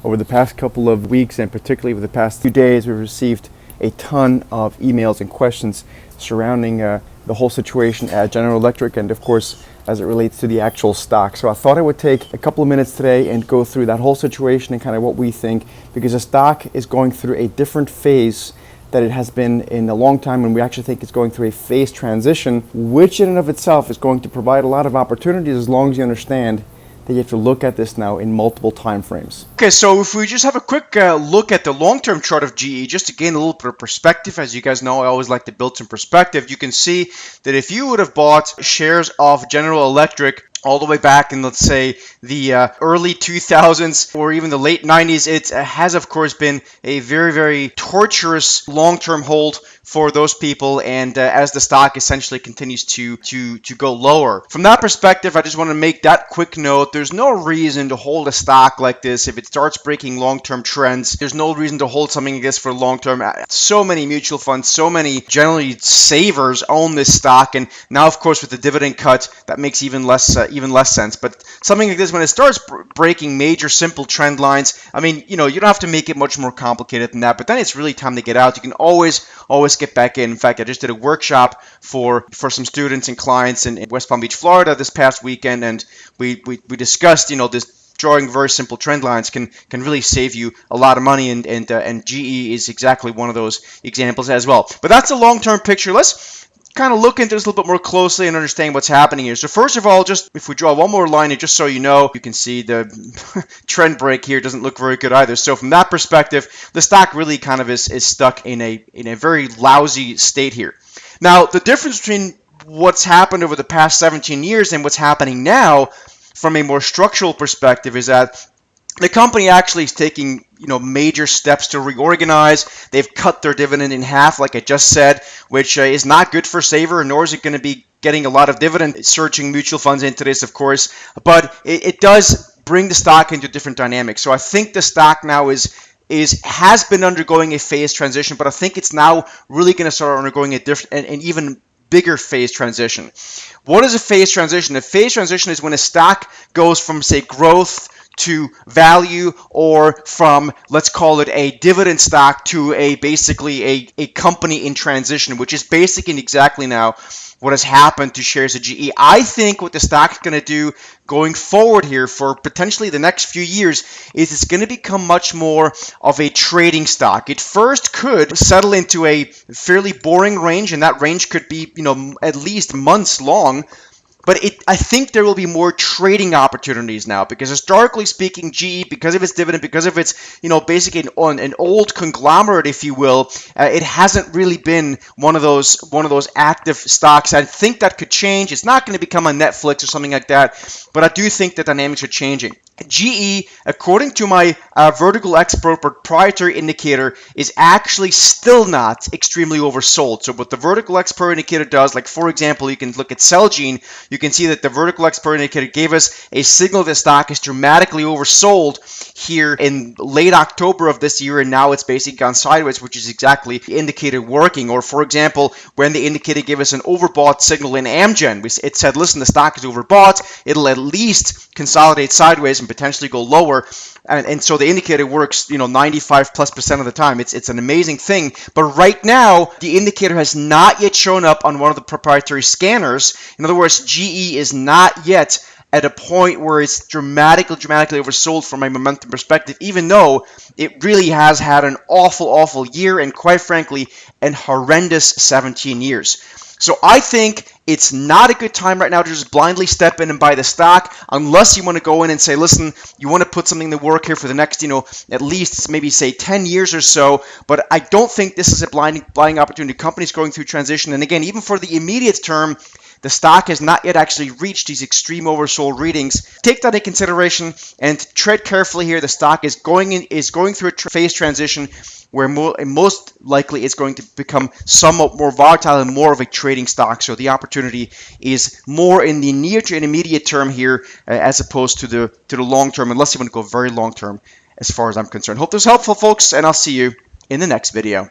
Over the past couple of weeks, and particularly over the past few days, we've received a ton of emails and questions surrounding the whole situation at General Electric, and of course as it relates to the actual stock. So I thought I would take a couple of minutes today and go through that whole situation and kind of what we think, because the stock is going through a different phase that it has been in a long time, and we actually think it's going through a phase transition, which in and of itself is going to provide a lot of opportunities as long as you understand that you have to look at this now in multiple time frames. Okay, so if we just have a quick look at the long-term chart of GE, just to gain a little bit of perspective. As you guys know, I always like to build some perspective. You can see that if you would have bought shares of General Electric all the way back in, let's say, the early 2000s or even the late 90s, it has, of course, been a very, very torturous long-term hold for those people, and as the stock essentially continues to go lower. From that perspective, I just want to make that quick note. There's no reason to hold a stock like this if it starts breaking long-term trends. There's no reason to hold something like this for long-term. So many mutual funds, so many generally savers own this stock, and now, of course, with the dividend cut, that makes even less sense. But something like this, when it starts breaking major simple trend lines, I mean, you don't have to make it much more complicated than that, but then it's really time to get out. You can always get back in. In fact, I just did a workshop for some students and clients in West Palm Beach, Florida this past weekend, and we discussed, this drawing very simple trend lines can really save you a lot of money, and GE is exactly one of those examples as well. But that's a long-term picture. Let's kind of look into this a little bit more closely and understand what's happening here. So first of all, just if we draw one more line, and just so you know, you can see the trend break here doesn't look very good either. So from that perspective, the stock really kind of is stuck in a very lousy state here. Now, the difference between what's happened over the past 17 years and what's happening now from a more structural perspective is that the company actually is taking, major steps to reorganize. They've cut their dividend in half, like I just said, which is not good for Saver, nor is it going to be getting a lot of dividend surging mutual funds into this, of course. But it does bring the stock into different dynamics. So I think the stock now has been undergoing a phase transition, but I think it's now really going to start undergoing an even bigger phase transition. What is a phase transition? A phase transition is when a stock goes from, say, growth to value, or from, let's call it, a dividend stock to basically a company in transition, which is basically exactly now what has happened to shares of GE. I think what the stock's going to do going forward here for potentially the next few years is it's going to become much more of a trading stock. It first could settle into a fairly boring range, and that range could be, at least months long. But I think there will be more trading opportunities now, because historically speaking, GE, because of its dividend, because of its, basically an old conglomerate, if you will, it hasn't really been one of those active stocks. I think that could change. It's not going to become a Netflix or something like that, but I do think the dynamics are changing. GE, according to my Vertical X Pro proprietary indicator, is actually still not extremely oversold. So what the Vertical X Pro indicator does, like for example, you can look at Celgene, you can see that the Vertical X Pro indicator gave us a signal that stock is dramatically oversold here in late October of this year, and now it's basically gone sideways, which is exactly the indicator working. Or for example, when the indicator gave us an overbought signal in Amgen, it said, listen, the stock is overbought, it'll at least consolidate sideways and potentially go lower, and so the indicator works 95+% of the time. It's an amazing thing. But right now the indicator has not yet shown up on one of the proprietary scanners. In other words, GE is not yet at a point where it's dramatically oversold from a momentum perspective, even though it really has had an awful year, and quite frankly an horrendous 17 years. So I think it's not a good time right now to just blindly step in and buy the stock, unless you want to go in and say, listen, you want to put something to work here for the next, at least maybe say 10 years or so. But I don't think this is a buying opportunity. Companies going through transition. And again, even for the immediate term, the stock has not yet actually reached these extreme oversold readings. Take that into consideration and tread carefully here. The stock is going through a phase transition where most likely it's going to become somewhat more volatile and more of a trading stock. So the opportunity is more in the near to intermediate term here, as opposed to the long term, unless you want to go very long term, as far as I'm concerned. Hope this is helpful, folks, and I'll see you in the next video.